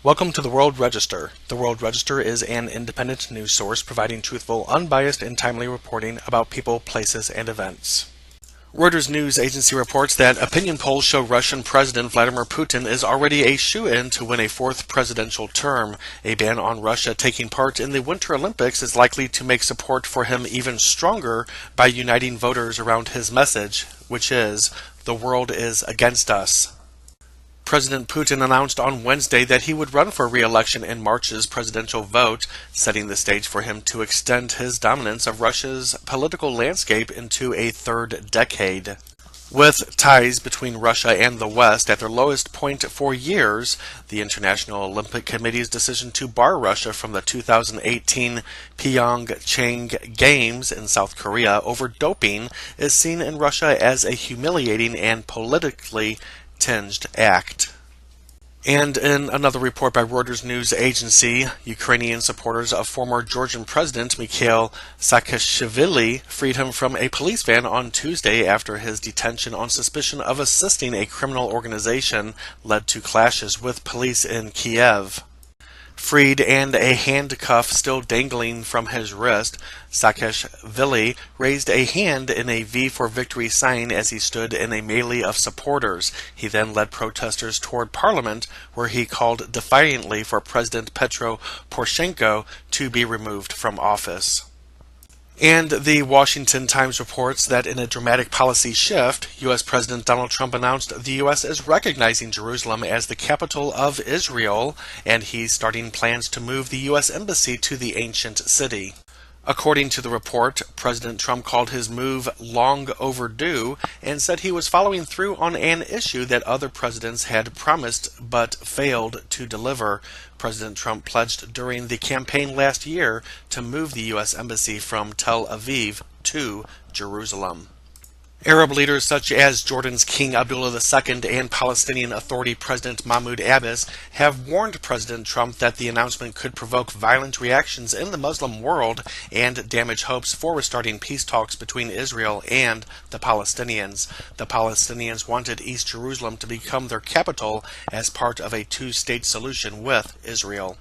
Welcome to the World Register. The World Register is an independent news source providing truthful, unbiased, and timely reporting about people, places, and events. Reuters news agency reports that opinion polls show Russian President Vladimir Putin is already a shoo-in to win a fourth presidential term. A ban on Russia taking part in the Winter Olympics is likely to make support for him even stronger by uniting voters around his message, which is, "The world is against us." President Putin announced on Wednesday that he would run for re-election in March's presidential vote, setting the stage for him to extend his dominance of Russia's political landscape into a third decade. With ties between Russia and the West at their lowest point for years, the International Olympic Committee's decision to bar Russia from the 2018 Pyeongchang Games in South Korea over doping is seen in Russia as a humiliating and politically tinged act. And in another report by Reuters news agency, Ukrainian supporters of former Georgian President Mikhail Saakashvili freed him from a police van on Tuesday after his detention on suspicion of assisting a criminal organization led to clashes with police in Kiev. Freed and a handcuff still dangling from his wrist, Saakashvili raised a hand in a V for Victory sign as he stood in a melee of supporters. He then led protesters toward Parliament, where he called defiantly for President Petro Poroshenko to be removed from office. And the Washington Times reports that in a dramatic policy shift, U.S. President Donald Trump announced the U.S. is recognizing Jerusalem as the capital of Israel, and he's starting plans to move the U.S. Embassy to the ancient city. According to the report, President Trump called his move long overdue and said he was following through on an issue that other presidents had promised but failed to deliver. President Trump pledged during the campaign last year to move the U.S. Embassy from Tel Aviv to Jerusalem. Arab leaders such as Jordan's King Abdullah II and Palestinian Authority President Mahmoud Abbas have warned President Trump that the announcement could provoke violent reactions in the Muslim world and damage hopes for restarting peace talks between Israel and the Palestinians. The Palestinians wanted East Jerusalem to become their capital as part of a two-state solution with Israel.